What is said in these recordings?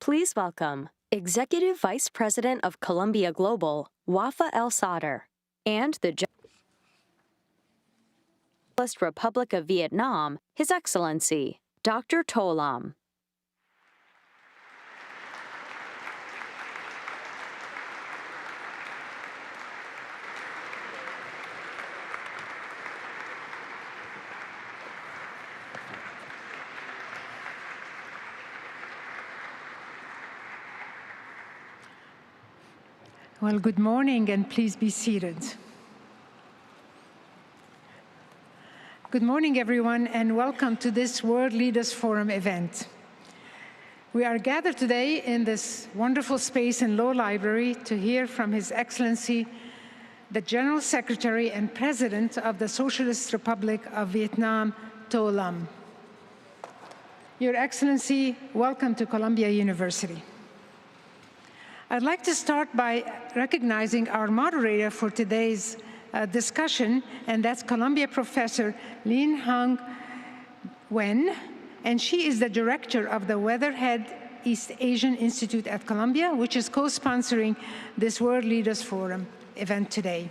Please welcome Executive Vice President of Columbia Global, Wafa El Sadr, and the Socialist Republic of Vietnam, His Excellency, Dr. Tô Lâm. Well, good morning, and please be seated. Good morning, everyone, and welcome to this World Leaders Forum event. We are gathered today in this wonderful space in Law Library to hear from His Excellency, the General Secretary and President of the Socialist Republic of Vietnam, Tô Lâm. Your Excellency, welcome to Columbia University. I'd like to start by recognizing our moderator for today's discussion, and that's Columbia Professor Linh Hang Nguyen, and she is the director of the Weatherhead East Asian Institute at Columbia, which is co-sponsoring this World Leaders Forum event today.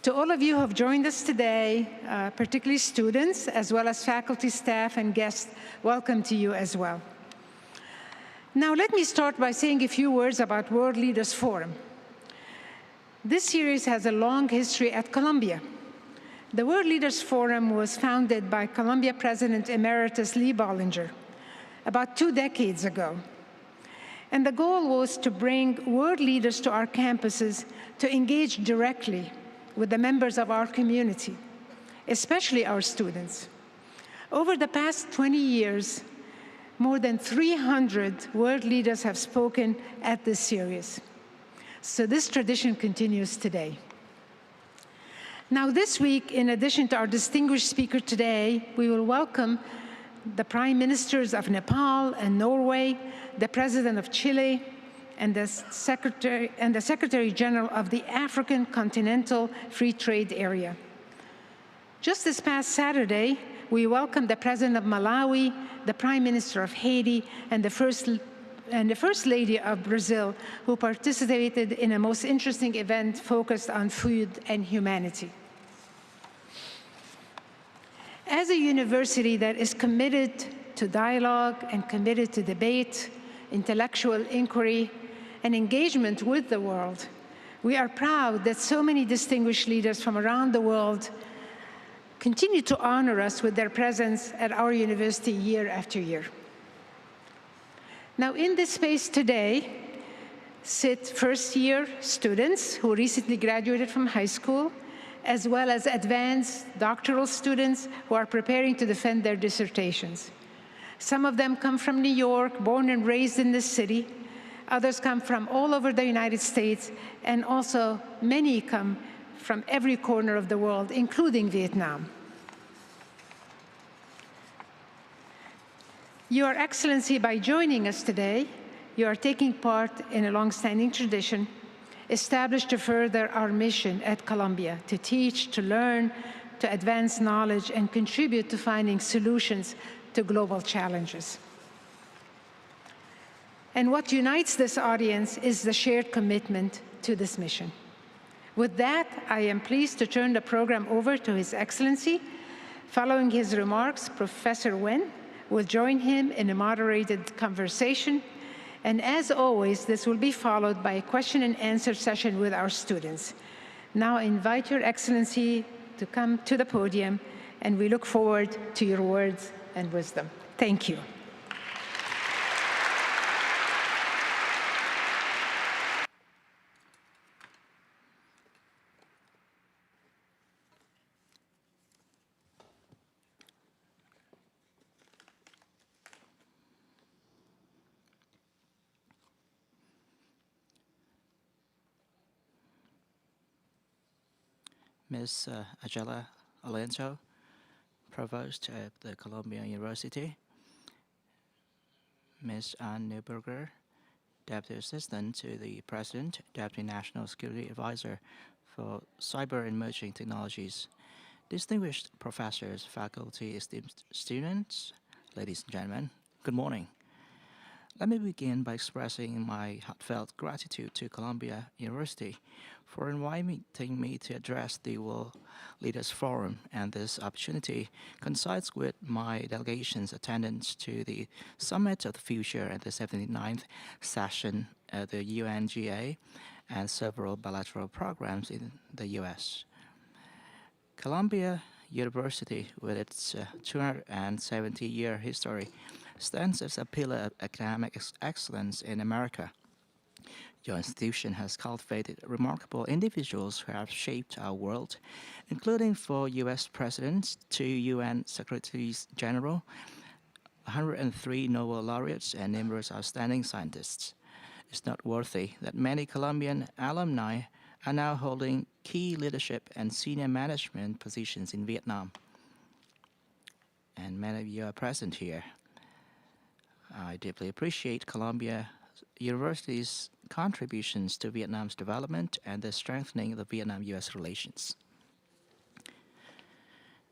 To all of you who have joined us today, particularly students, as well as faculty, staff, and guests, welcome to you as well. Now, let me start by saying a few words about World Leaders Forum. This series has a long history at Columbia. The World Leaders Forum was founded by Columbia President Emeritus Lee Bollinger about 2 decades ago. And the goal was to bring world leaders to our campuses to engage directly with the members of our community, especially our students. Over the past 20 years, more than 300 world leaders have spoken at this series. So this tradition continues today. Now this week, in addition to our distinguished speaker today, we will welcome the Prime Ministers of Nepal and Norway, the President of Chile, and the Secretary General of the African Continental Free Trade Area. Just this past Saturday, we welcomed the President of Malawi, the Prime Minister of Haiti, and the First Lady of Brazil, who participated in a most interesting event focused on food and humanity. As a university that is committed to dialogue and committed to debate, intellectual inquiry, and engagement with the world, we are proud that so many distinguished leaders from around the world continue to honor us with their presence at our university year after year. Now, in this space today sit first-year students who recently graduated from high school, as well as advanced doctoral students who are preparing to defend their dissertations. Some of them come from New York, born and raised in this city. Others come from all over the United States, and also many come from every corner of the world, including Vietnam. Your Excellency, by joining us today, you are taking part in a long-standing tradition established to further our mission at Columbia, to teach, to learn, to advance knowledge, and contribute to finding solutions to global challenges. And what unites this audience is the shared commitment to this mission. With that, I am pleased to turn the program over to His Excellency. Following his remarks, Professor Nguyen will join him in a moderated conversation. And as always, this will be followed by a question and answer session with our students. Now I invite Your Excellency to come to the podium, and we look forward to your words and wisdom. Thank you. Ms. Angela Alonso, Provost at the Columbia University, Ms. Ann Neuberger, Deputy Assistant to the President, Deputy National Security Advisor for Cyber and Emerging Technologies, distinguished professors, faculty, esteemed students, ladies and gentlemen, good morning. Let me begin by expressing my heartfelt gratitude to Columbia University for inviting me to address the World Leaders Forum, and this opportunity coincides with my delegation's attendance to the Summit of the Future and the 79th session at the UNGA and several bilateral programs in the US. Columbia University, with its 270-year history, stands as a pillar of academic excellence in America. Your institution has cultivated remarkable individuals who have shaped our world, including four U.S. presidents, two UN secretaries general, 103 Nobel laureates, and numerous outstanding scientists. It's noteworthy that many Colombian alumni are now holding key leadership and senior management positions in Vietnam. And many of you are present here. I deeply appreciate Columbia University's contributions to Vietnam's development and the strengthening of the Vietnam-US relations.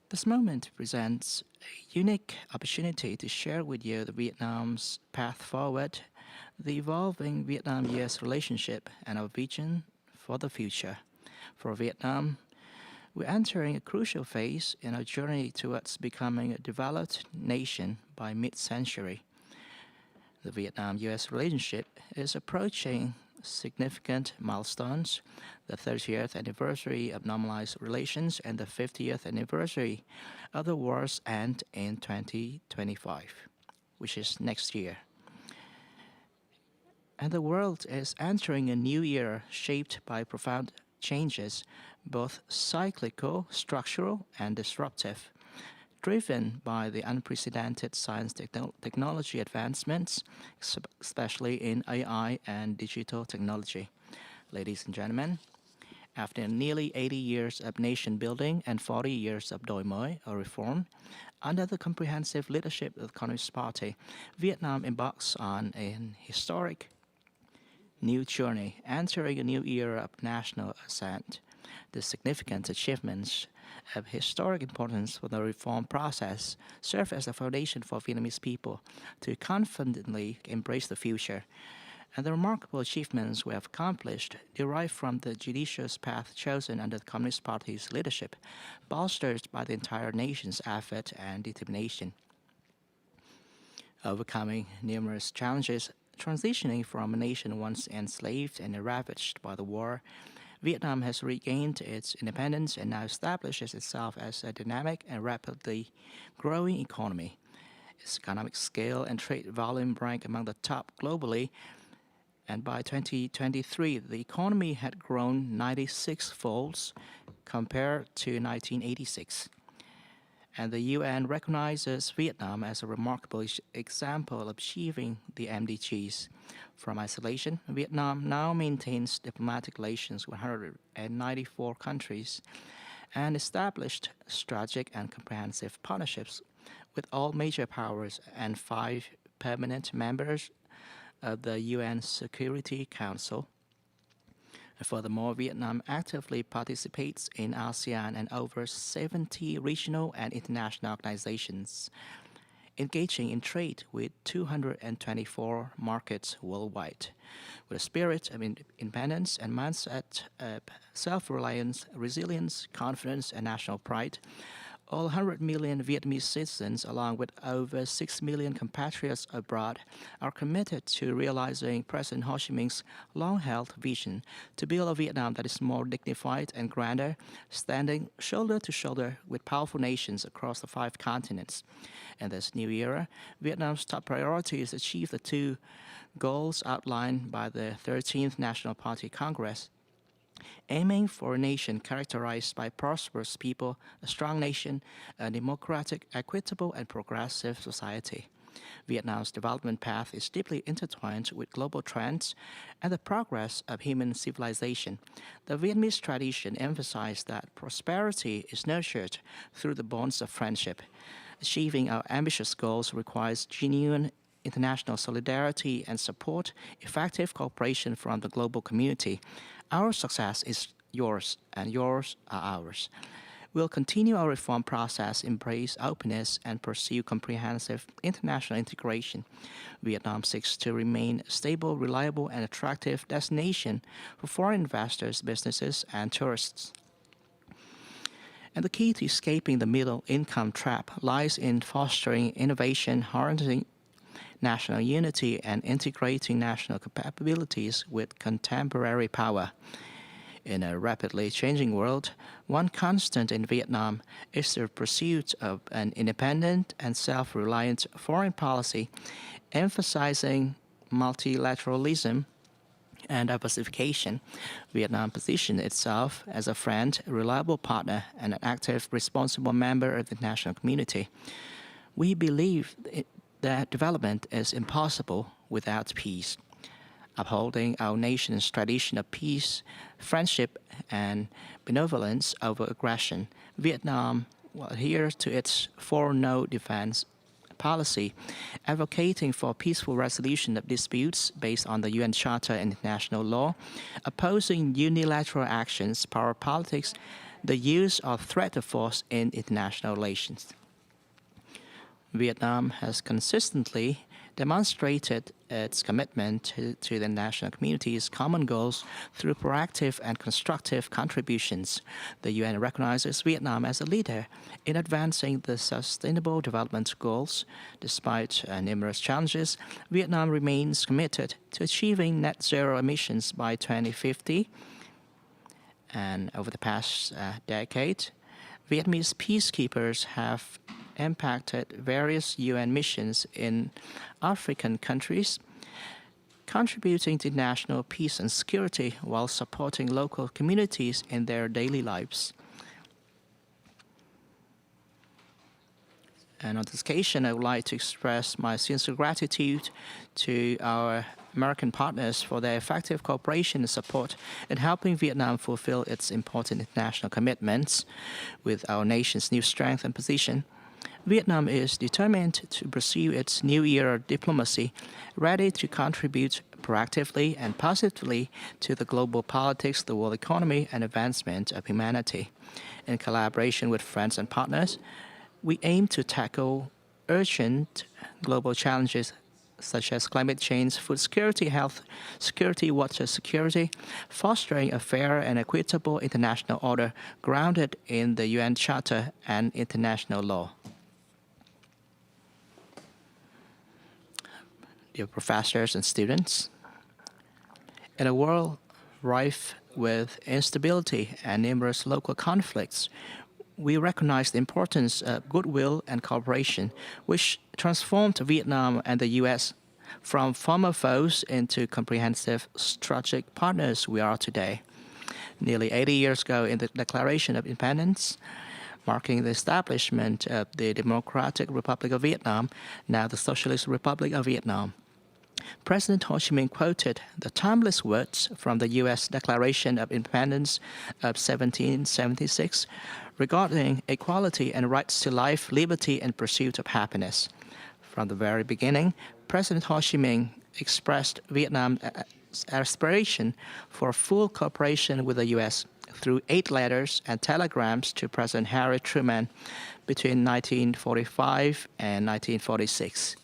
This moment presents a unique opportunity to share with you the Vietnam's path forward, the evolving Vietnam-US relationship, and our vision for the future. For Vietnam, we're entering a crucial phase in our journey towards becoming a developed nation by mid-century. The Vietnam-US relationship is approaching significant milestones, the 30th anniversary of normalized relations and the 50th anniversary of the war's end in 2025, which is next year. And the world is entering a new era shaped by profound changes, both cyclical, structural, and disruptive, driven by the unprecedented science technology advancements, especially in AI and digital technology. Ladies and gentlemen, after nearly 80 years of nation building and 40 years of đổi mới or reform, under the comprehensive leadership of the Communist Party, Vietnam embarks on an historic new journey, entering a new era of national ascent. The significant achievements of historic importance for the reform process serve as a foundation for Vietnamese people to confidently embrace the future. And the remarkable achievements we have accomplished derive from the judicious path chosen under the Communist Party's leadership, bolstered by the entire nation's effort and determination. Overcoming numerous challenges, transitioning from a nation once enslaved and ravaged by the war, Vietnam has regained its independence and now establishes itself as a dynamic and rapidly growing economy. Its economic scale and trade volume rank among the top globally, and by 2023, the economy had grown 96-folds compared to 1986. And the UN recognizes Vietnam as a remarkable example of achieving the MDGs. From isolation, Vietnam now maintains diplomatic relations with 194 countries and established strategic and comprehensive partnerships with all major powers and 5 permanent members of the UN Security Council. Furthermore, Vietnam actively participates in ASEAN and over 70 regional and international organizations, engaging in trade with 224 markets worldwide. With a spirit of independence and mindset of self-reliance, resilience, confidence, and national pride, all 100 million Vietnamese citizens, along with over 6 million compatriots abroad, are committed to realizing President Ho Chi Minh's long-held vision to build a Vietnam that is more dignified and grander, standing shoulder to shoulder with powerful nations across the 5 continents. In this new era, Vietnam's top priority is to achieve the 2 goals outlined by the 13th National Party Congress, aiming for a nation characterized by prosperous people, a strong nation, a democratic, equitable, and progressive society. Vietnam's development path is deeply intertwined with global trends and the progress of human civilization. The Vietnamese tradition emphasizes that prosperity is nurtured through the bonds of friendship. Achieving our ambitious goals requires genuine international solidarity and support, effective cooperation from the global community. Our success is yours, and yours are ours. We'll continue our reform process, embrace openness, and pursue comprehensive international integration. Vietnam seeks to remain a stable, reliable, and attractive destination for foreign investors, businesses, and tourists. And the key to escaping the middle income trap lies in fostering innovation, harnessing national unity, and integrating national capabilities with contemporary power. In a rapidly changing world, one constant in Vietnam is the pursuit of an independent and self-reliant foreign policy, emphasizing multilateralism and diversification. Vietnam positioned itself as a friend, a reliable partner, and an active, responsible member of the international community. We believe that development is impossible without peace. Upholding our nation's tradition of peace, friendship, and benevolence over aggression, Vietnam will adhere to its foreign no defense policy, advocating for peaceful resolution of disputes based on the UN Charter and international law, opposing unilateral actions, power politics, the use of threat of force in international relations. Vietnam has consistently demonstrated its commitment to the national community's common goals through proactive and constructive contributions. The UN recognizes Vietnam as a leader in advancing the Sustainable Development Goals. Despite numerous challenges, Vietnam remains committed to achieving net zero emissions by 2050. And over the past decade, Vietnamese peacekeepers have impacted various UN missions in African countries, contributing to national peace and security while supporting local communities in their daily lives. And on this occasion, I would like to express my sincere gratitude to our American partners for their effective cooperation and support in helping Vietnam fulfill its important international commitments. With our nation's new strength and position, Vietnam is determined to pursue its new era diplomacy, ready to contribute proactively and positively to the global politics, the world economy, and advancement of humanity. In collaboration with friends and partners, we aim to tackle urgent global challenges such as climate change, food security, health security, water security, fostering a fair and equitable international order grounded in the UN Charter and international law. Dear professors and students, in a world rife with instability and numerous local conflicts, we recognize the importance of goodwill and cooperation, which transformed Vietnam and the U.S. from former foes into comprehensive strategic partners we are today. Nearly 80 years ago, in the Declaration of Independence, marking the establishment of the Democratic Republic of Vietnam, now the Socialist Republic of Vietnam, President Ho Chi Minh quoted the timeless words from the U.S. Declaration of Independence of 1776 regarding equality and rights to life, liberty, and pursuit of happiness. From the very beginning, President Ho Chi Minh expressed Vietnam's aspiration for full cooperation with the U.S. through 8 letters and telegrams to President Harry Truman between 1945 and 1946.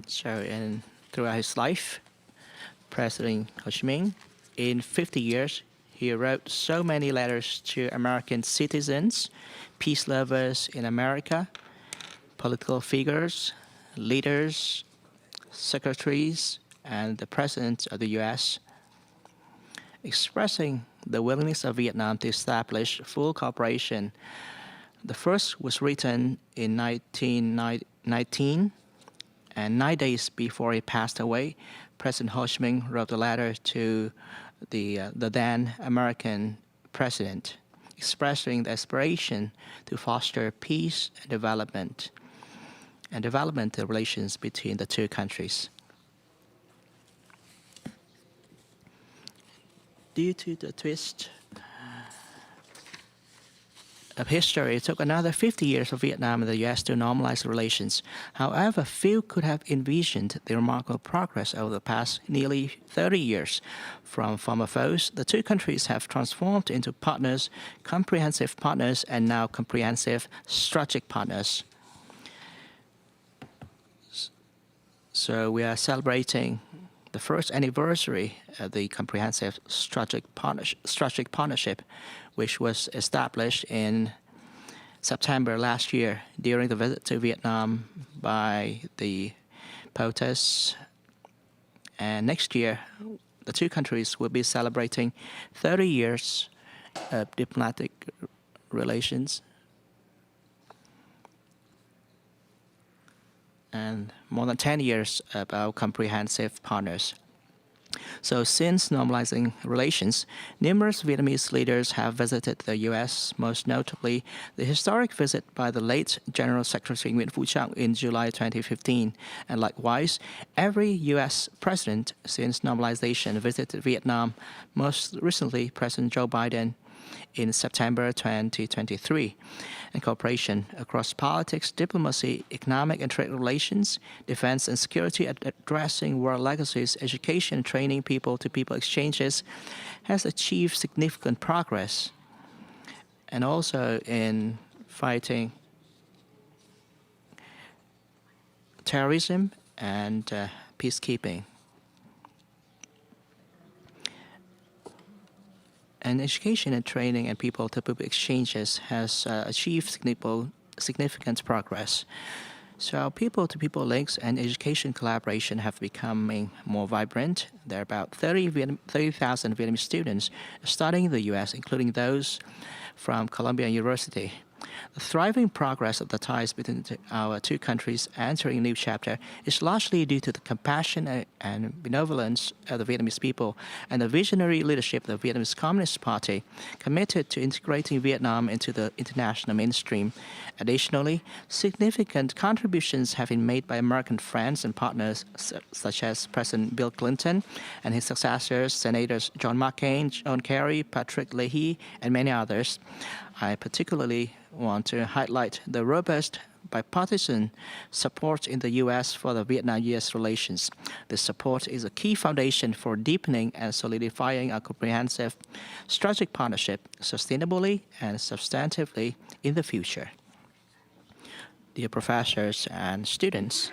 So, throughout his life, President Ho Chi Minh, in 50 years, he wrote so many letters to American citizens, peace lovers in America, political figures, leaders, secretaries, and the President of the U.S., expressing the willingness of Vietnam to establish full cooperation. The first was written in 1919, and 9 days before he passed away, President Ho Chi Minh wrote a letter to the then American president, expressing the aspiration to foster peace and development relations between the two countries. Due to the twist of history, it took another 50 years for Vietnam and the US to normalize relations. However, few could have envisioned the remarkable progress over the past nearly 30 years. From former foes, the two countries have transformed into partners, comprehensive partners, and now comprehensive strategic partners. So we are celebrating the first anniversary of the comprehensive strategic partnership, which was established in September last year during the visit to Vietnam by the POTUS. And next year, the two countries will be celebrating 30 years of diplomatic relations and more than 10 years of our comprehensive partners. So since normalizing relations, numerous Vietnamese leaders have visited the U.S., most notably the historic visit by the late General Secretary Nguyễn Phú Trọng in July 2015. And likewise, every U.S. president since normalization visited Vietnam, most recently President Joe Biden in September 2023. And cooperation across politics, diplomacy, economic and trade relations, defense and security, addressing world legacies, education, training, people-to-people exchanges has achieved significant progress. And also in fighting terrorism and peacekeeping. And education and training and people-to-people exchanges has achieved significant progress. So our people-to-people links and education collaboration have becoming more vibrant. There are about 30,000 Vietnamese students studying in the U.S., including those from Columbia University. The thriving progress of the ties between our two countries entering a new chapter is largely due to the compassion and benevolence of the Vietnamese people and the visionary leadership of the Vietnamese Communist Party, committed to integrating Vietnam into the international mainstream. Additionally, significant contributions have been made by American friends and partners such as President Bill Clinton and his successors, Senators John McCain, John Kerry, Patrick Leahy, and many others. I particularly want to highlight the robust bipartisan support in the U.S. for the Vietnam-U.S. relations. This support is a key foundation for deepening and solidifying our comprehensive strategic partnership sustainably and substantively in the future. Dear professors and students,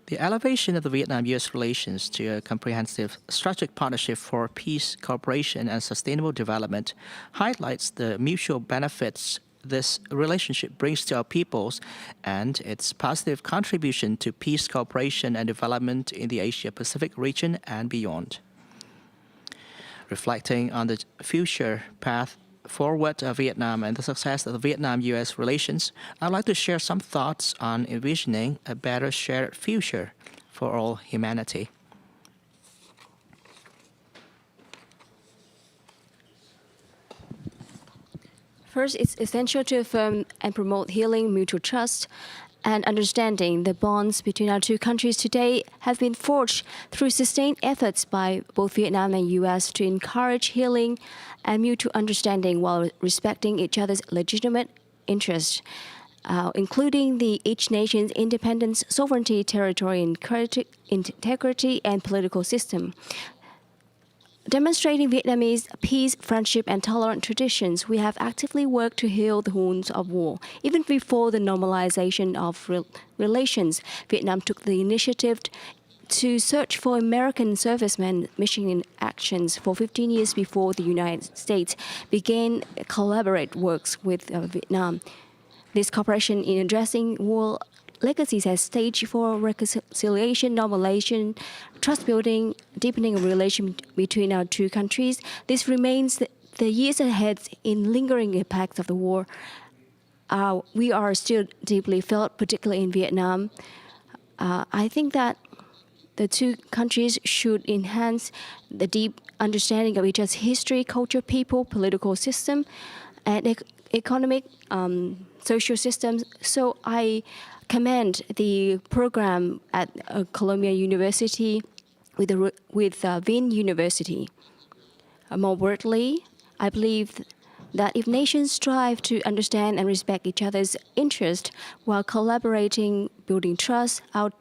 the elevation of the Vietnam-U.S. relations to a comprehensive strategic partnership for peace, cooperation, and sustainable development highlights the mutual benefits this relationship brings to our peoples and its positive contribution to peace, cooperation, and development in the Asia-Pacific region and beyond. Reflecting on the future path forward of Vietnam and the success of the Vietnam-U.S. relations, I'd like to share some thoughts on envisioning a better shared future for all humanity. First, it's essential to affirm and promote healing, mutual trust, and understanding. The bonds between our two countries today have been forged through sustained efforts by both Vietnam and U.S. to encourage healing and mutual understanding while respecting each other's legitimate interests, including each nation's independence, sovereignty, territory, integrity, and political system. Demonstrating Vietnamese peace, friendship, and tolerant traditions, we have actively worked to heal the wounds of war. Even before the normalization of relations, Vietnam took the initiative to search for American servicemen mission in actions for 15 years before the United States began collaborate works with Vietnam. This cooperation in addressing war legacies has staged for reconciliation, normalization, trust building, deepening of relation between our two countries. This remains the years ahead in lingering impacts of the war. We are still deeply felt, particularly in Vietnam. I think that the two countries should enhance the deep understanding of each other's history, culture, people, political system, and economic, social systems. So I commend the program at Columbia University with Vinh University. More broadly, I believe that if nations strive to understand and respect each other's interests while collaborating, building trust out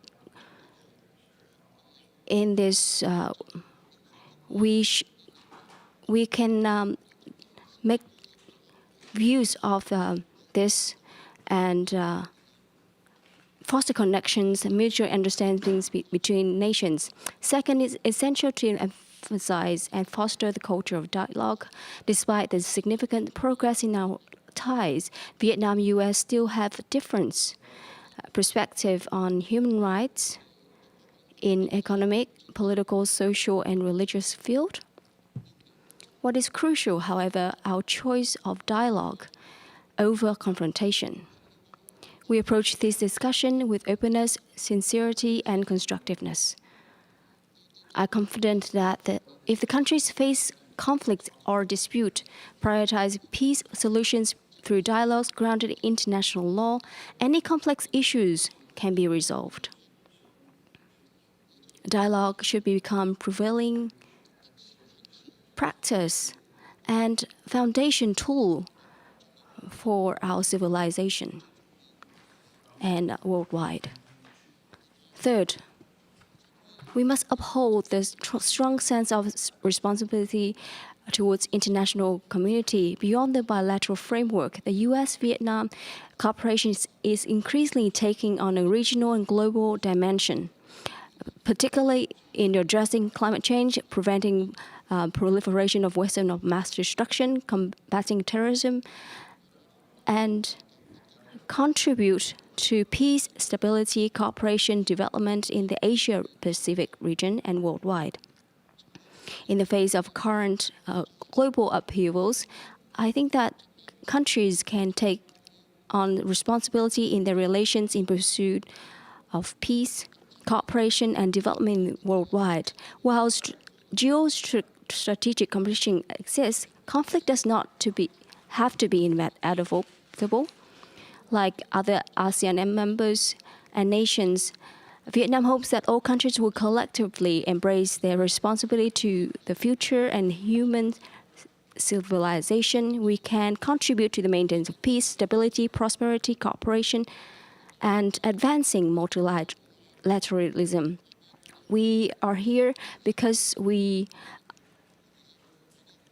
in this, we can make use of this and foster connections and mutual understandings between nations. Second, it's essential to emphasize and foster the culture of dialogue. Despite the significant progress in our ties, Vietnam and U.S. still have different perspective on human rights in economic, political, social, and religious field. What is crucial, however, our choice of dialogue over confrontation. We approach this discussion with openness, sincerity, and constructiveness. I'm confident that if the countries face conflict or dispute, prioritize peace solutions through dialogues grounded in international law, any complex issues can be resolved. Dialogue should become prevailing practice and foundation tool for our civilization and worldwide. Third, we must uphold the strong sense of responsibility towards international community. Beyond the bilateral framework, the U.S.-Vietnam cooperation is increasingly taking on a regional and global dimension, particularly in addressing climate change, preventing proliferation of weapons of mass destruction, combating terrorism, and contribute to peace, stability, cooperation, development in the Asia-Pacific region and worldwide. In the face of current global upheavals, I think that countries can take on responsibility in their relations in pursuit of peace, cooperation, and development worldwide. While geostrategic competition exists, conflict does not have to be inevitable. Like other ASEAN members and nations, Vietnam hopes that all countries will collectively embrace their responsibility to the future and human civilization. We can contribute to the maintenance of peace, stability, prosperity, cooperation, and advancing multilateralism. We are here because we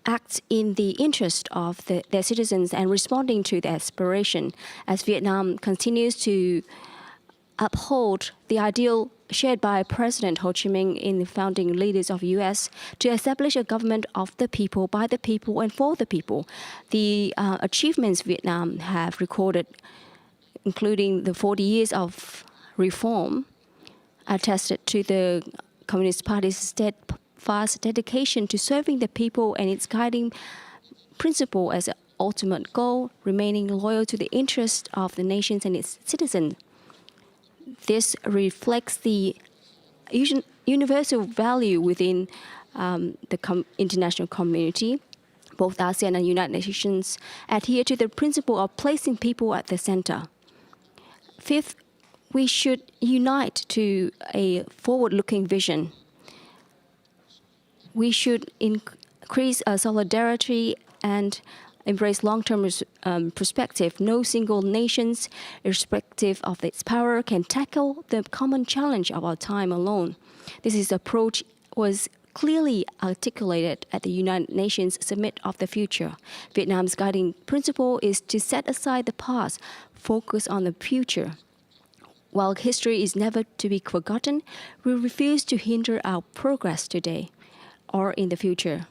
act in the interest of their citizens and responding to their aspiration as Vietnam continues to uphold the ideal shared by President Ho Chi Minh in the founding leaders of the U.S. to establish a government of the people, by the people, and for the people. The achievements Vietnam have recorded, including the 40 years of reform, attested to the Communist Party's steadfast dedication to serving the people and its guiding principle as an ultimate goal, remaining loyal to the interests of the nations and its citizens. This reflects the universal value within the international community. Both ASEAN and United Nations adhere to the principle of placing people at the center. Fifth, we should unite to a forward-looking vision. We should increase solidarity and embrace long-term perspective. No single nation, irrespective of its power, can tackle the common challenge of our time alone. This approach was clearly articulated at the United Nations Summit of the Future. Vietnam's guiding principle is to set aside the past, focus on the future. While history is never to be forgotten, we refuse to hinder our progress today or in the future.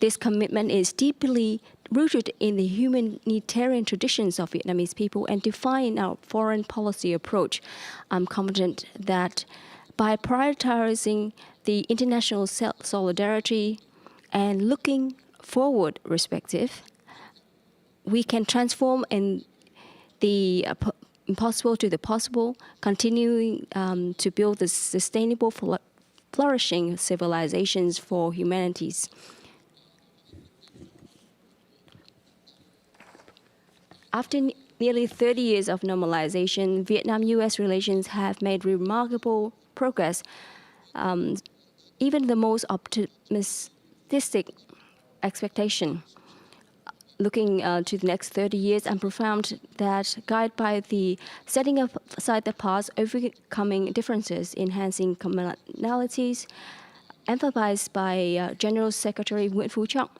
This commitment is deeply rooted in the humanitarian traditions of Vietnamese people and define our foreign policy approach. I'm confident that by prioritizing the international solidarity and looking forward perspective, we can transform the impossible to the possible, continuing to build the sustainable, flourishing civilizations for humanities. After nearly 30 years of normalization, Vietnam-U.S. relations have made remarkable progress. Even the most optimistic expectation looking to the next 30 years, I'm profound that guided by the setting aside the past, overcoming differences, enhancing commonalities, emphasized by General Secretary Nguyễn Phú Trọng,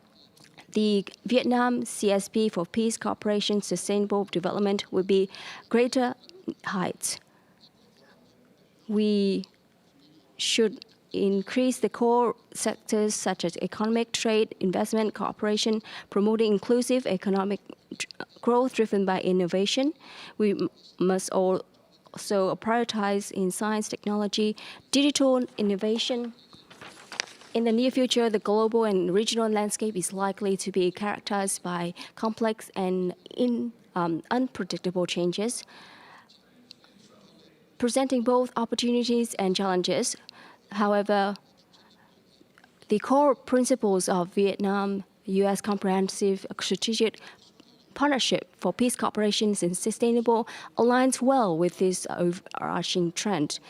the Vietnam CSP for Peace, Cooperation, Sustainable Development will be greater heights. We should increase the core sectors such as economic, trade, investment, cooperation, promoting inclusive economic growth driven by innovation. We must also prioritize in science, technology, digital innovation. In the near future, the global and regional landscape is likely to be characterized by complex and unpredictable changes, presenting both opportunities and challenges. However, the core principles of Vietnam-U.S. Comprehensive Strategic Partnership for Peace, Cooperation, and Sustainable aligns well with this overarching trend.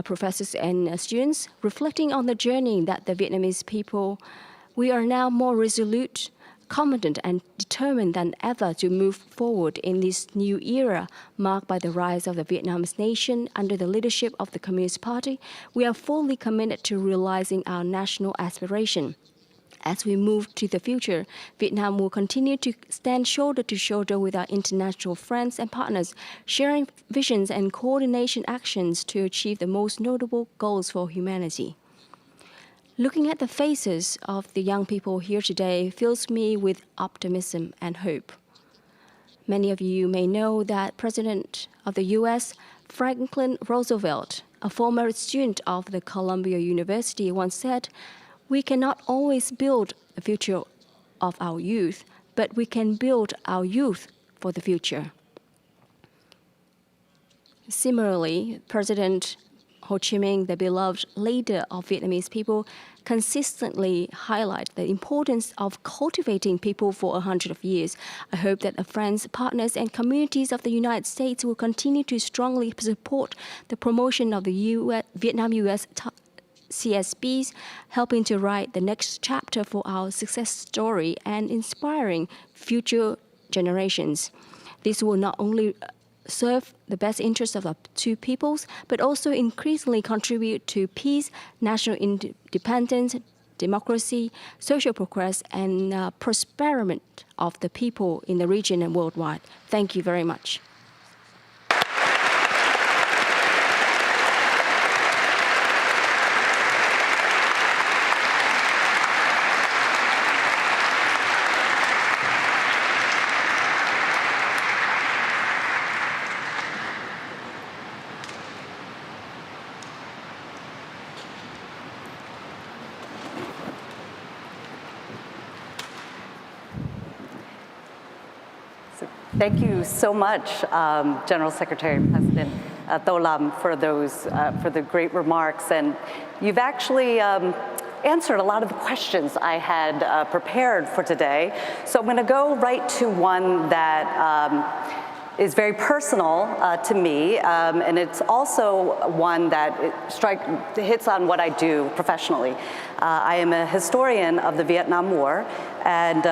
Professors and students, reflecting on the journey that the Vietnamese people, we are now more resolute, confident, and determined than ever to move forward in this new era marked by the rise of the Vietnamese nation under the leadership of the Communist Party. We are fully committed to realizing our national aspiration. As we move to the future, Vietnam will continue to stand shoulder to shoulder with our international friends and partners, sharing visions and coordination actions to achieve the most notable goals for humanity. Looking at the faces of the young people here today fills me with optimism and hope. Many of you may know that President of the U.S., Franklin Roosevelt, a former student of the Columbia University, once said, "We cannot always build the future of our youth, but we can build our youth for the future." Similarly, President Ho Chi Minh, the beloved leader of Vietnamese people, consistently highlight the importance of cultivating people for 100 years. I hope that the friends, partners, and communities of the United States will continue to strongly support the promotion of the Vietnam-U.S. CSPs, helping to write the next chapter for our success story and inspiring future generations. This will not only serve the best interests of the two peoples, but also increasingly contribute to peace, national independence, democracy, social progress, and prosperity of the people in the region and worldwide. Thank you very much. Thank you so much, General Secretary and President Tô Lâm, for the great remarks. And you've actually answered a lot of the questions I had prepared for today. So I'm going to go right to one that is very personal to me, and it's also one that hits on what I do professionally. I am a historian of the Vietnam War, and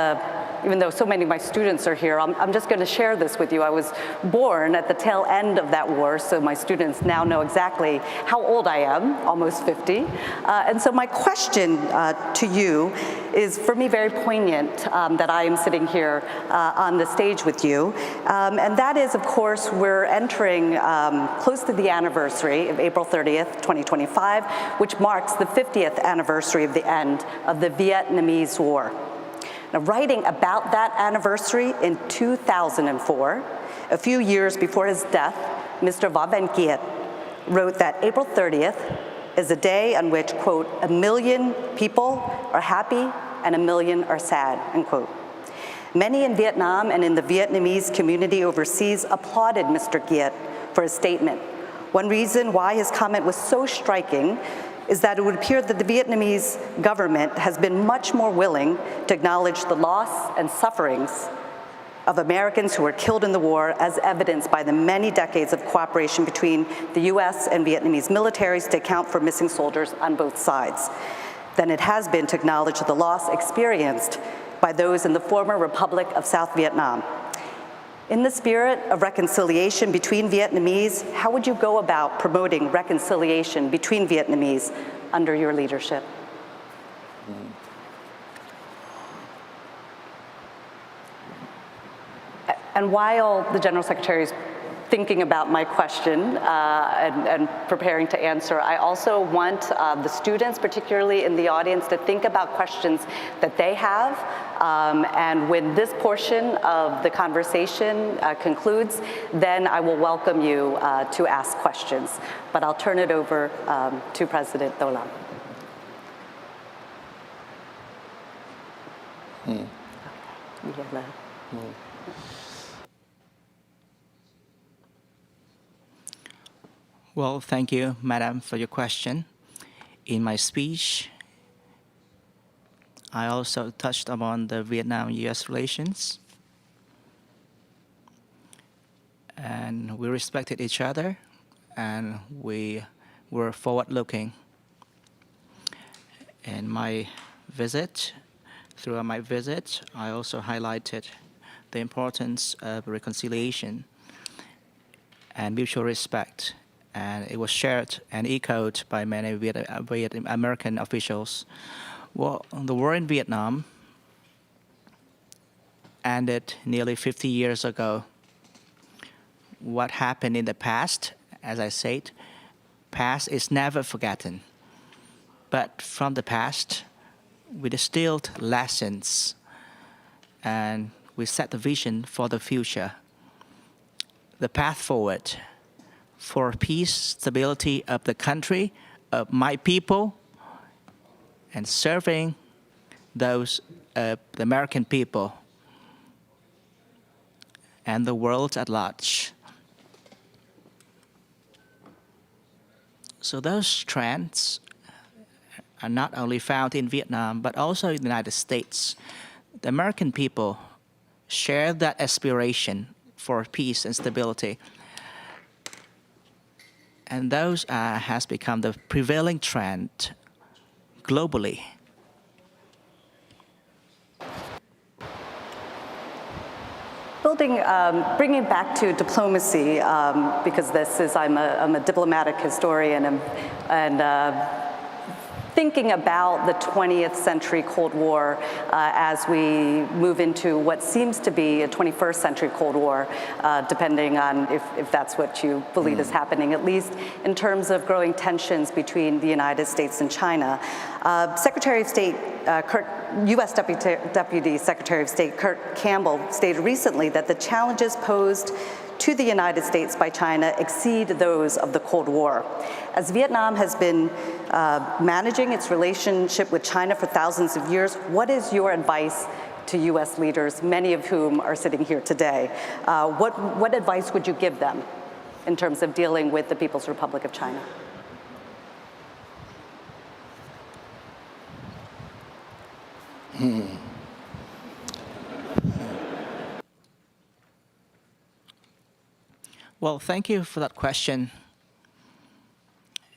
even though so many of my students are here, I'm just going to share this with you. I was born at the tail end of that war, so my students now know exactly how old I am, almost 50. And so my question to you is, for me, very poignant that I am sitting here on the stage with you. And that is, of course, we're entering close to the anniversary of April 30th, 2025, which marks the 50th anniversary of the end of the Vietnamese War. Now, writing about that anniversary in 2004, a few years before his death, Mr. Va Van Kiet wrote that April 30th is a day on which, quote, 1 million people are happy and 1 million are sad, unquote. Many in Vietnam and in the Vietnamese community overseas applauded Mr. Kiet for his statement. One reason why his comment was so striking is that it would appear that the Vietnamese government has been much more willing to acknowledge the loss and sufferings of Americans who were killed in the war, as evidenced by the many decades of cooperation between the US and Vietnamese militaries to account for missing soldiers on both sides, than it has been to acknowledge the loss experienced by those in the former Republic of South Vietnam. In the spirit of reconciliation between Vietnamese, how would you go about promoting reconciliation between Vietnamese under your leadership? And while the General Secretary is thinking about my question and preparing to answer, I also want the students, particularly in the audience, to think about questions that they have. And when this portion of the conversation concludes, then I will welcome you to ask questions. But I'll turn it over to President Tô Lâm. Well, thank you, Madam, for your question. In my speech, I also touched upon the Vietnam-US relations. And we respected each other, and we were forward-looking. In my visit, throughout my visit, I also highlighted the importance of reconciliation and mutual respect. And it was shared and echoed by many American officials. Well, the war in Vietnam ended nearly 50 years ago. What happened in the past, as I said, past is never forgotten. But from the past, we distilled lessons and we set the vision for the future, the path forward for peace, stability of the country, of my people, and serving those the American people and the world at large. So those trends are not only found in Vietnam, but also in the United States. The American people share that aspiration for peace and stability. And those has become the prevailing trend globally. Bringing back to diplomacy, because I'm a diplomatic historian, and thinking about the 20th century Cold War as we move into what seems to be a 21st century Cold War, depending on if that's what you believe is happening, at least in terms of growing tensions between the United States and China. Secretary of State U.S. Deputy Secretary of State Kurt Campbell stated recently that the challenges posed to the United States by China exceed those of the Cold War. As Vietnam has been managing its relationship with China for thousands of years, what is your advice to U.S. leaders, many of whom are sitting here today? What advice would you give them in terms of dealing with the People's Republic of China? Well, thank you for that question.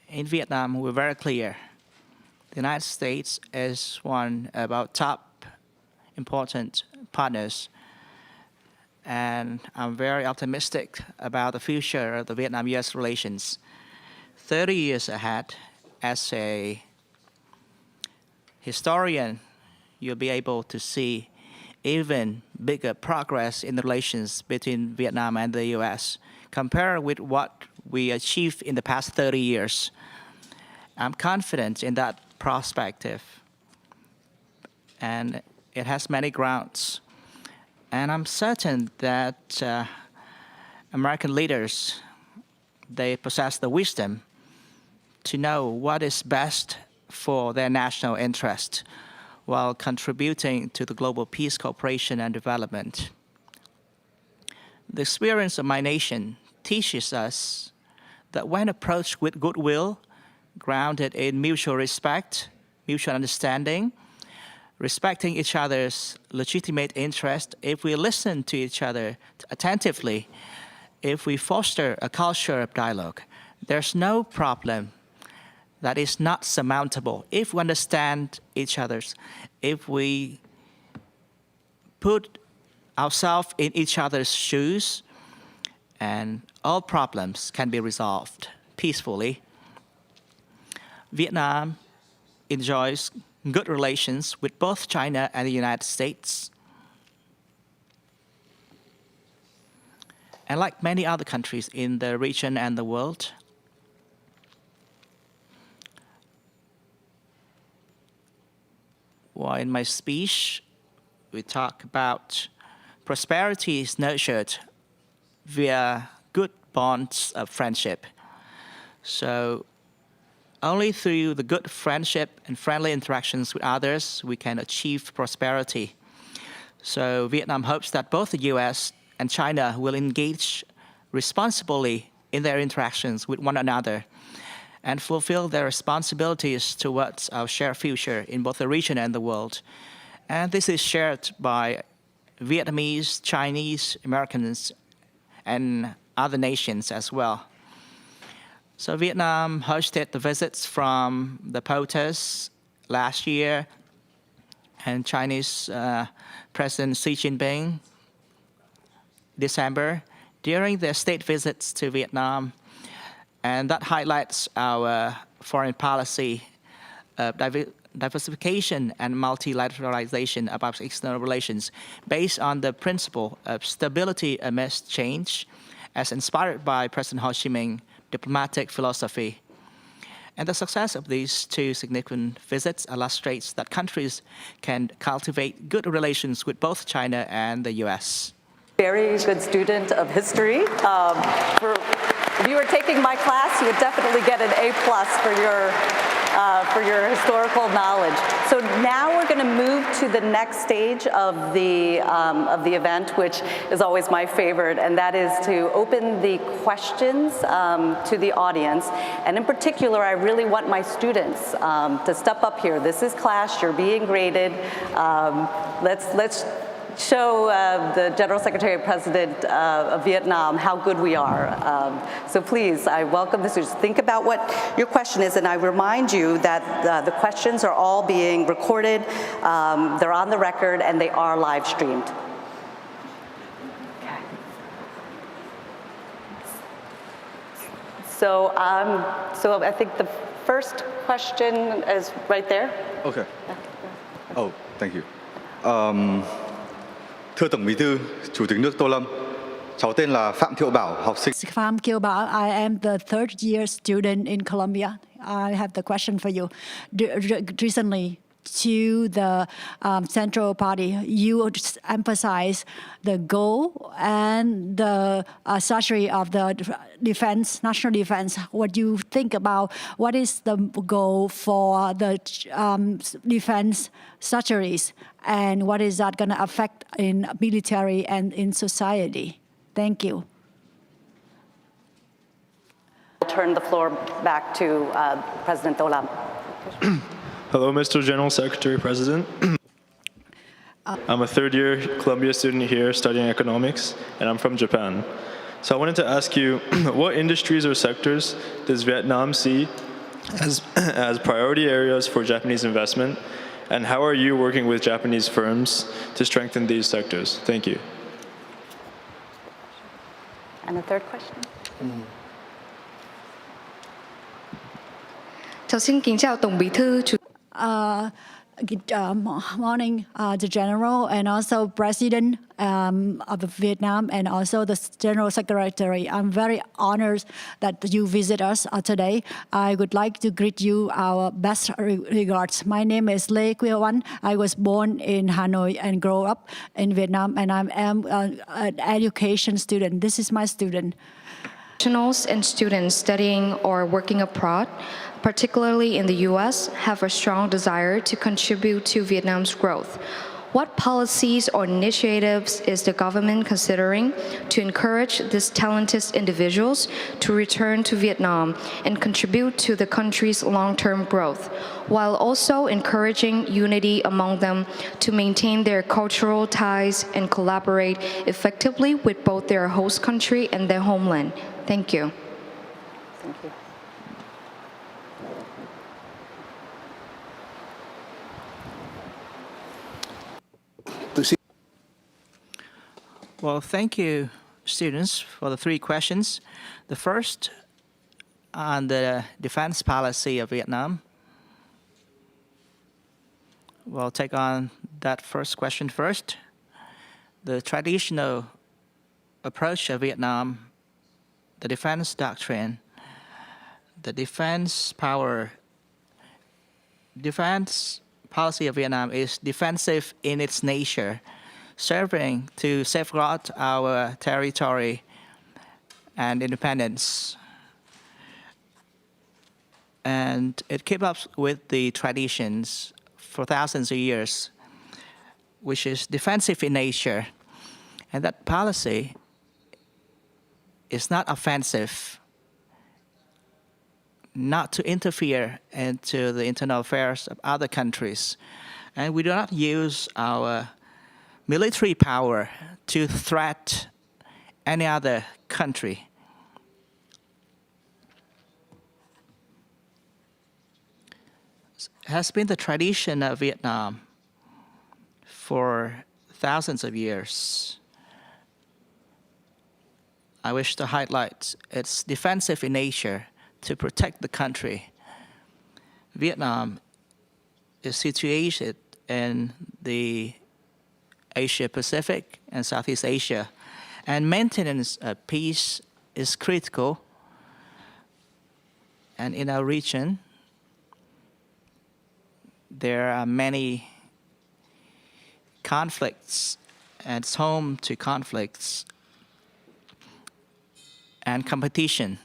In Vietnam, we're very clear. The United States is one of our top important partners. And I'm very optimistic about the future of the Vietnam-US relations. 30 years ahead, as a historian, you'll be able to see even bigger progress in the relations between Vietnam and the US, compared with what we achieved in the past 30 years. I'm confident in that perspective, and it has many grounds. And I'm certain that American leaders, they possess the wisdom to know what is best for their national interest while contributing to the global peace, cooperation, and development. The experience of my nation teaches us that when approached with goodwill, grounded in mutual respect, mutual understanding, respecting each other's legitimate interest, if we listen to each other attentively, if we foster a culture of dialogue, there's no problem that is not surmountable. If we understand each other, if we put ourselves in each other's shoes, and all problems can be resolved peacefully. Vietnam enjoys good relations with both China and the United States. And like many other countries in the region and the world, well, in my speech, we talk about prosperity is nurtured via good bonds of friendship. So only through the good friendship and friendly interactions with others we can achieve prosperity. So Vietnam hopes that both the US and China will engage responsibly in their interactions with one another and fulfill their responsibilities towards our shared future in both the region and the world. And this is shared by Vietnamese, Chinese, Americans, and other nations as well. So Vietnam hosted the visits from the POTUS last year and Chinese President Xi Jinping December during their state visits to Vietnam. And that highlights our foreign policy of diversification and multilateralization of our external relations based on the principle of stability amidst change, as inspired by President Ho Chi Minh diplomatic philosophy. And the success of these two significant visits illustrates that countries can cultivate good relations with both China and the US. Very good student of history. If you were taking my class, you would definitely get an A+ for your historical knowledge. So now we're going to move to the next stage of the event, which is always my favorite, and that is to open the questions to the audience. And in particular, I really want my students to step up here. This is class. You're being graded. Let's show the General Secretary President of Vietnam how good we are. So please, I welcome the students. Think about what your question is, and I remind you that the questions are all being recorded, they're on the record, and they are live streamed. Okay. So I think the first question is right there. Okay. Oh, thank you. Thưa Tổng Bí thư, Chủ tịch nước Tô Lâm, cháu tên là Phạm Thiệu Bảo, học sinh. Phạm Thiệu Bảo, I am the third year student in Colombia. I have the question for you. Recently, to the Central Party, you emphasize the goal and the strategy of the defense, national defense. What do you think about what is the goal for the defense strategies, and what is that going to affect in military and in society? Thank you. I'll turn the floor back to President Tô Lâm. Hello, Mr. General Secretary President. I'm a third-year Columbia student here studying economics, and I'm from Japan. So I wanted to ask you, what industries or sectors does Vietnam see as priority areas for Japanese investment, and how are you working with Japanese firms to strengthen these sectors? Thank you. And the third question? Cháu xin kính chào Tổng Bí thư. Good morning, the General and also President of Vietnam and also the General Secretary. I'm very honored that you visit us today. I would like to greet you our best regards. My name is Lê Quy Oanh. I was born in Hanoi and grew up in Vietnam, and I am an education student. This is my student. Professionals and students studying or working abroad, particularly in the U.S., have a strong desire to contribute to Vietnam's growth. What policies or initiatives is the government considering to encourage these talented individuals to return to Vietnam and contribute to the country's long-term growth, while also encouraging unity among them to maintain their cultural ties and collaborate effectively with both their host country and their homeland? Thank you. Thank you. Well, thank you, students, for the 3 questions. The first on the defense policy of Vietnam. We'll take on that first question first. The traditional approach of Vietnam, the defense doctrine, the defense policy of Vietnam is defensive in its nature, serving to safeguard our territory and independence. And it keeps up with the traditions for thousands of years, which is defensive in nature. And that policy is not offensive, not to interfere into the internal affairs of other countries. And we do not use our military power to threat any other country. It has been the tradition of Vietnam for thousands of years. I wish to highlight its defensive in nature to protect the country. Vietnam is situated in the Asia Pacific and Southeast Asia, and maintenance of peace is critical. And in our region, there are many conflicts, and it's home to conflicts and competition,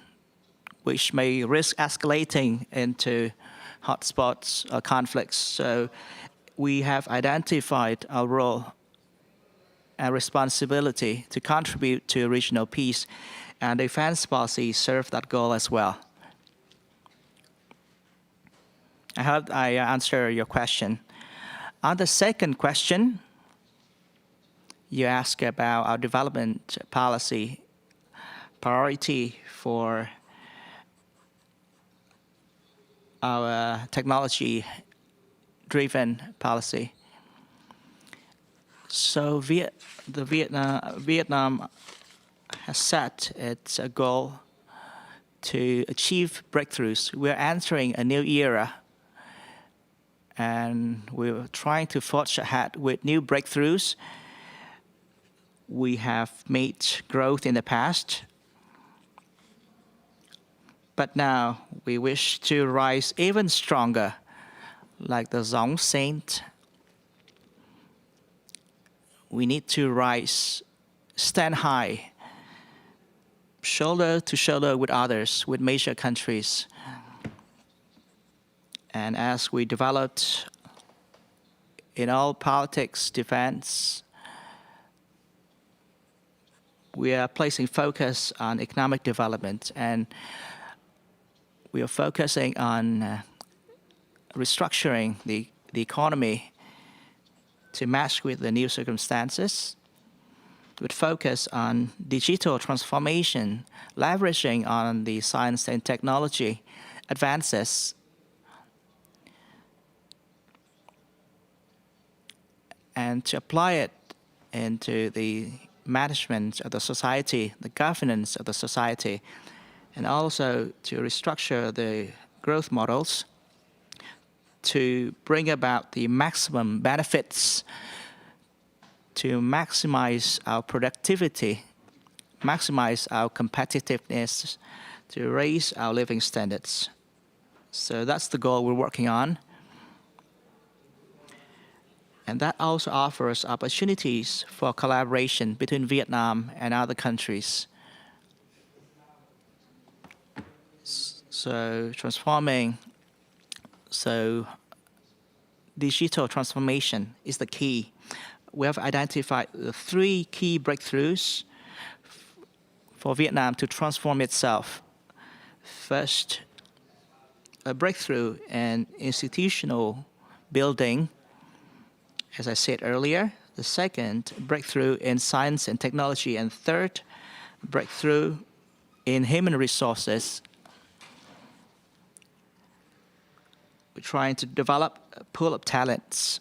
which may risk escalating into hotspots or conflicts. So we have identified our role and responsibility to contribute to regional peace, and defense policy serve that goal as well. I hope I answer your question. On the second question, you ask about our development policy priority for our technology-driven policy. So Vietnam has set its goal to achieve breakthroughs. We're entering a new era, and we're trying to forge ahead with new breakthroughs. We have made growth in the past, but now we wish to rise even stronger, like the Tổng saint. We need to rise, stand high, shoulder to shoulder with others, with major countries. And as we developed in all politics, defense, we are placing focus on economic development, and we are focusing on restructuring the economy to match with the new circumstances, with focus on digital transformation, leveraging on the science and technology advances, and to apply it into the management of the society, the governance of the society, and also to restructure the growth models to bring about the maximum benefits, to maximize our productivity, maximize our competitiveness, to raise our living standards. So that's the goal we're working on. And that also offers opportunities for collaboration between Vietnam and other countries. So digital transformation is the key. We have identified the 3 key breakthroughs for Vietnam to transform itself. First, a breakthrough in institutional building, as I said earlier. The second, breakthrough in science and technology. And third, breakthrough in human resources. We're trying to develop a pool of talents,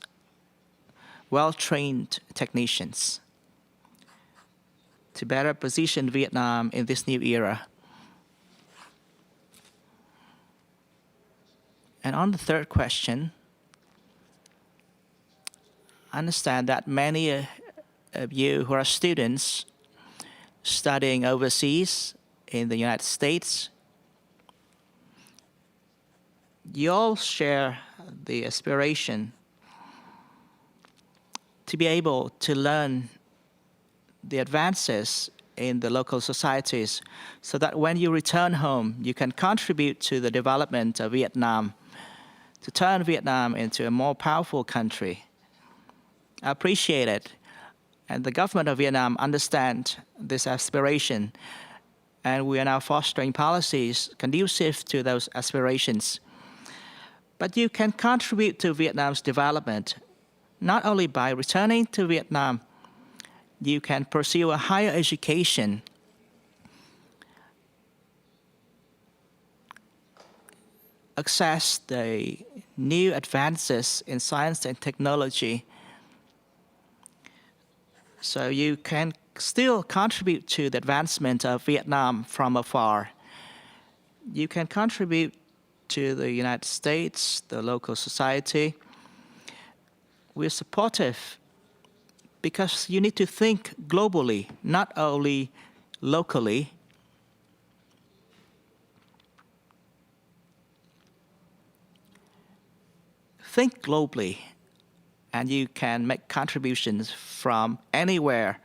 well-trained technicians. to better position Vietnam in this new era? And on the third question, I understand that many of you who are students studying overseas in the United States, you all share the aspiration to be able to learn the advances in the local societies so that when you return home, you can contribute to the development of Vietnam, to turn Vietnam into a more powerful country. I appreciate it. And the government of Vietnam understands this aspiration. And we are now fostering policies conducive to those aspirations. But you can contribute to Vietnam's development not only by returning to Vietnam. You can pursue a higher education, access the new advances in science and technology, so you can still contribute to the advancement of Vietnam from afar. You can contribute to the United States, the local society. We're supportive because you need to think globally, not only locally. Think globally, and you can make contributions from anywhere.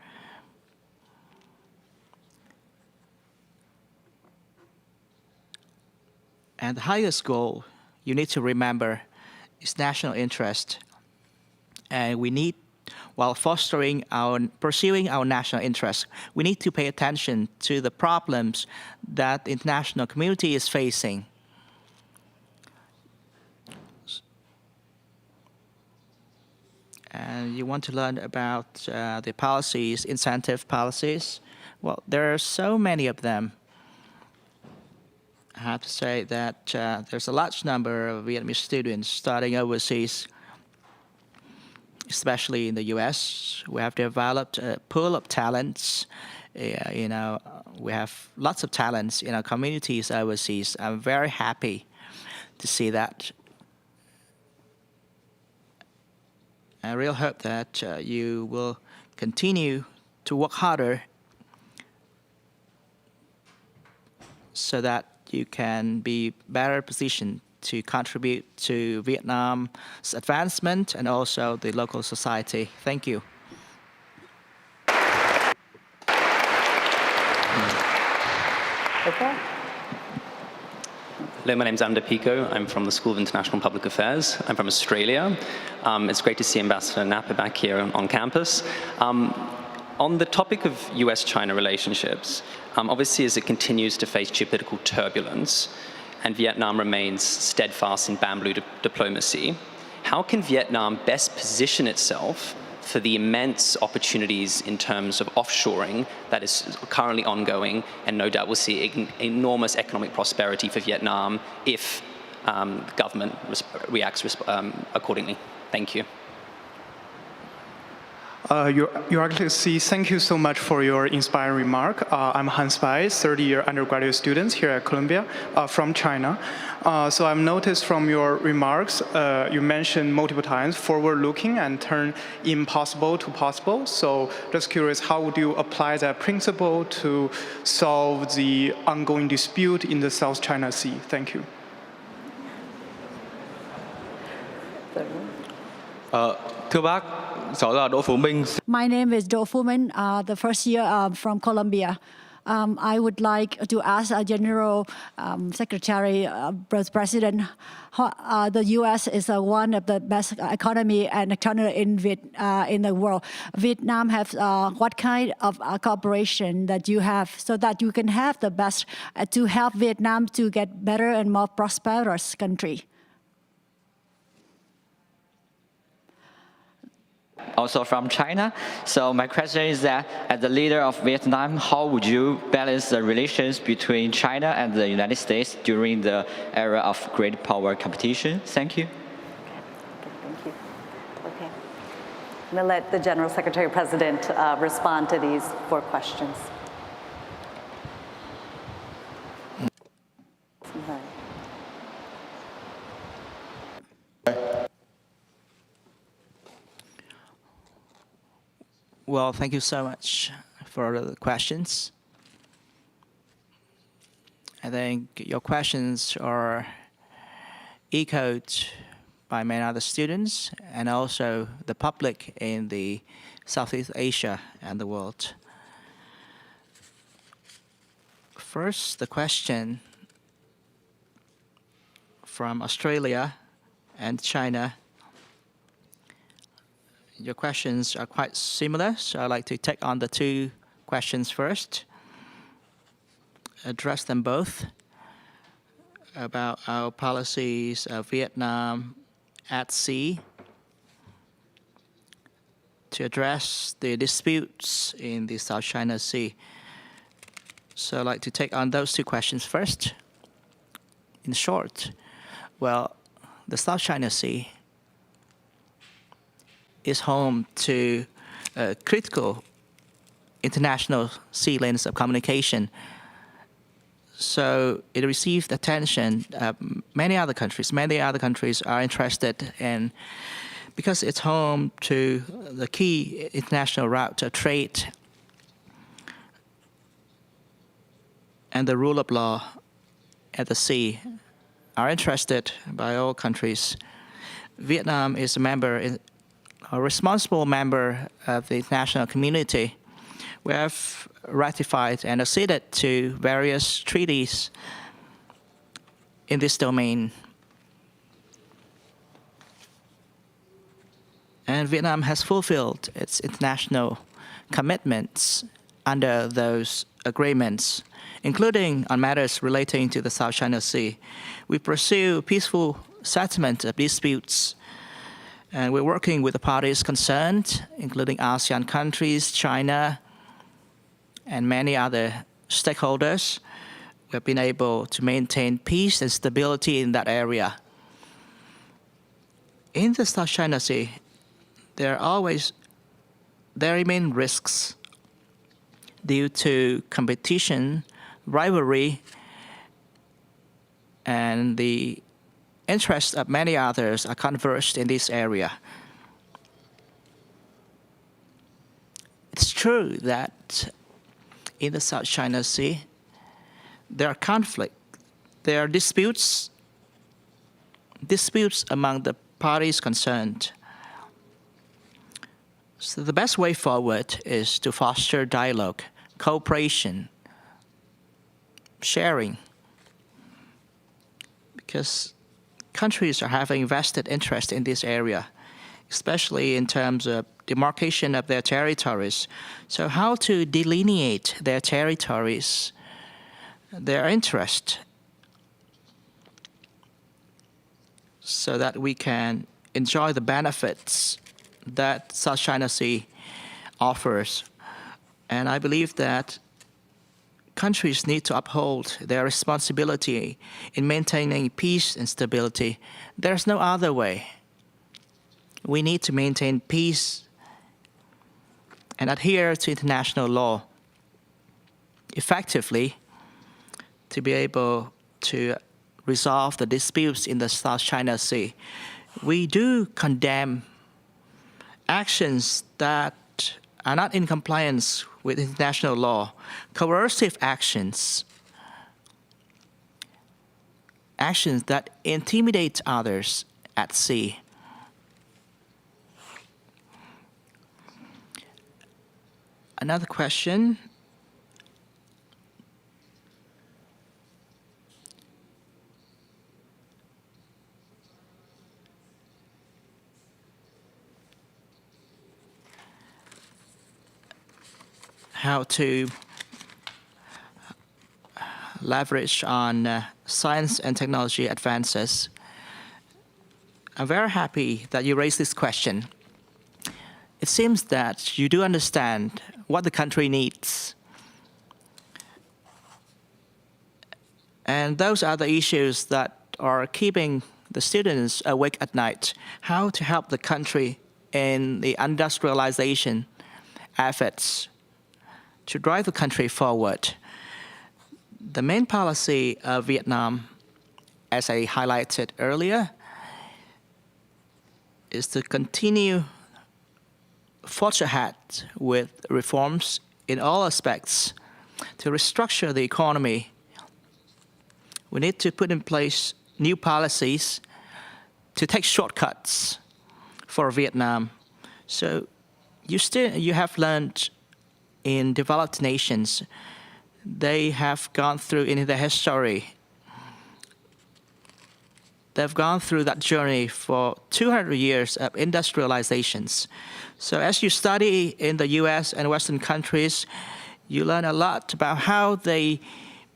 And the highest goal you need to remember is national interest. And we need, while pursuing our national interest, we need to pay attention to the problems that the international community is facing. And you want to learn about the policies, incentive policies. Well, there are so many of them. I have to say that there's a large number of Vietnamese students studying overseas, especially in the U.S. We have developed a pool of talents. We have lots of talents in our communities overseas. I'm very happy to see that. I really hope that you will continue to work harder so that you can be better positioned to contribute to Vietnam's advancement and also the local society. Thank you. Okay. Hello, my name's Amanda Pico. I'm from the School of International Public Affairs. I'm from Australia. It's great to see Ambassador Napa back here on campus. On the topic of US-China relationships, obviously as it continues to face geopolitical turbulence and Vietnam remains steadfast in bamboo diplomacy, how can Vietnam best position itself for the immense opportunities in terms of offshoring that is currently ongoing and no doubt will see enormous economic prosperity for Vietnam if the government reacts accordingly? Thank you. Your Excellency, thank you so much for your inspiring remark. I'm Hans Bai, third-year undergraduate student here at Columbia from China. So I've noticed from your remarks, you mentioned multiple times forward-looking and turn impossible to possible. So just curious, how would you apply that principle to solve the ongoing dispute in the South China Sea? Thank you. Thưa bác, cháu là Đỗ Phú Minh. My name is Do Phu Minh, the first year from Colombia. I would like to ask General Secretary, President, the U.S. is one of the best economy and economy in the world. Vietnam has what kind of cooperation that you have so that you can have the best to help Vietnam to get better and more prosperous country? Also from China. So my question is that, as the leader of Vietnam, how would you balance the relations between China and the United States during the era of great power competition? Thank you. Thank you. Okay. I'm going to let the General Secretary President respond to these 4 questions. Well, thank you so much for the questions. I think your questions are echoed by many other students and also the public in the Southeast Asia and the world. First, the question from Australia and China. Your questions are quite similar, so I'd like to take on the 2 questions first, address them both about our policies of Vietnam at sea to address the disputes in the South China Sea. So I'd like to take on those 2 questions first. In short, well, the South China Sea is home to critical international sea lanes of communication. So it received attention. Many other countries are interested in, because it's home to the key international route of trade and the rule of law at the sea, are interested by all countries. Vietnam is a responsible member of the international community. We have ratified and acceded to various treaties in this domain. And Vietnam has fulfilled its international commitments under those agreements, including on matters relating to the South China Sea. We pursue peaceful settlement of disputes, and we're working with the parties concerned, including ASEAN countries, China, and many other stakeholders. We've been able to maintain peace and stability in that area. In the South China Sea, there remain risks due to competition, rivalry, and the interests of many others are converged in this area. It's true that in the South China Sea, there are conflicts, there are disputes among the parties concerned. So the best way forward is to foster dialogue, cooperation, sharing, because countries are having vested interest in this area, especially in terms of demarcation of their territories. So how to delineate their territories, their interest, so that we can enjoy the benefits that South China Sea offers. And I believe that countries need to uphold their responsibility in maintaining peace and stability. There's no other way. We need to maintain peace and adhere to international law effectively to be able to resolve the disputes in the South China Sea. We do condemn actions that are not in compliance with international law, coercive actions, actions that intimidate others at sea. Another question. How to leverage on science and technology advances. I'm very happy that you raised this question. It seems that you do understand what the country needs. And those are the issues that are keeping the students awake at night. How to help the country in the industrialization efforts to drive the country forward. The main policy of Vietnam, as I highlighted earlier, is to continue forge ahead with reforms in all aspects to restructure the economy. We need to put in place new policies to take shortcuts for Vietnam. So you have learned in developed nations, they have gone through in their history. They've gone through that journey for 200 years of industrializations. So as you study in the US and Western countries, you learn a lot about how they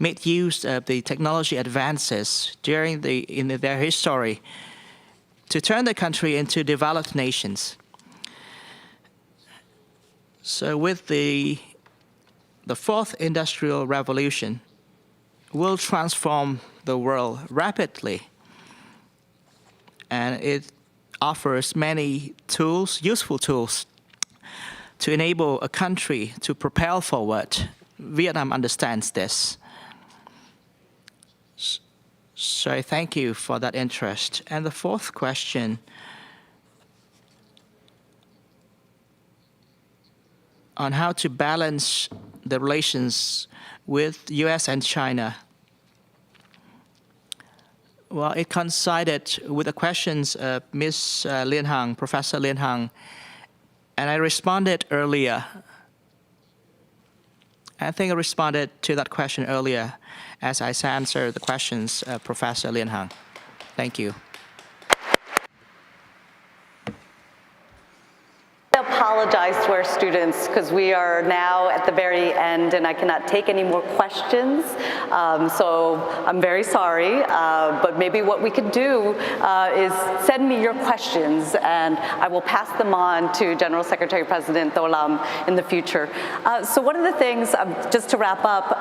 made use of the technology advances in their history to turn the country into developed nations. So with the fourth industrial revolution will transform the world rapidly. And it offers many tools, useful tools, to enable a country to propel forward. Vietnam understands this. So I thank you for that interest. And the fourth question on how to balance the relations with US and China. Well, it coincided with the questions of Ms. Liên Hằng, Professor Liên Hằng, and I responded earlier. I think I responded to that question earlier as I answered the questions of Professor Liên Hằng. Thank you. I apologize to our students because we are now at the very end and I cannot take any more questions. So I'm very sorry, but maybe what we could do is send me your questions and I will pass them on to General Secretary President Tô Lâm in the future. So one of the things, just to wrap up,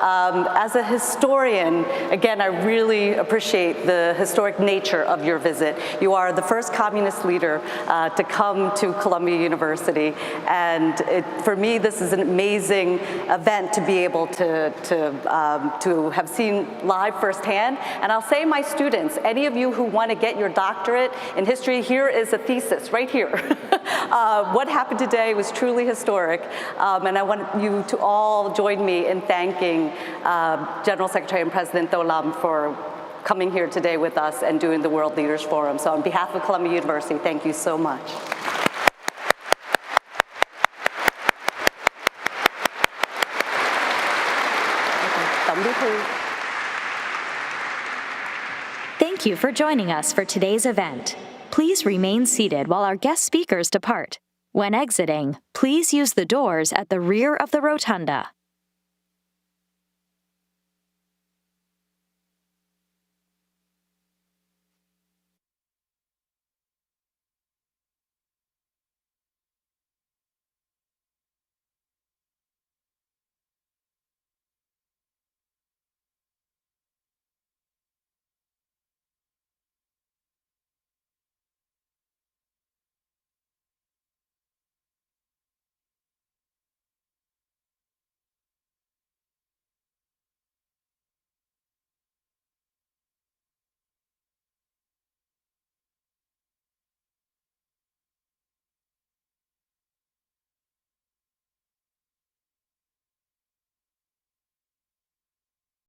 as a historian, again, I really appreciate the historic nature of your visit. You are the first communist leader to come to Columbia University. And for me, this is an amazing event to be able to have seen live firsthand. And I'll say my students, any of you who want to get your doctorate in history, here is a thesis right here. What happened today was truly historic. And I want you to all join me in thanking General Secretary and President Tô Lâm for coming here today with us and doing the World Leaders Forum. So on behalf of Columbia University, thank you so much. Thank you for joining us for today's event. Please remain seated while our guest speakers depart. When exiting, please use the doors at the rear of the rotunda.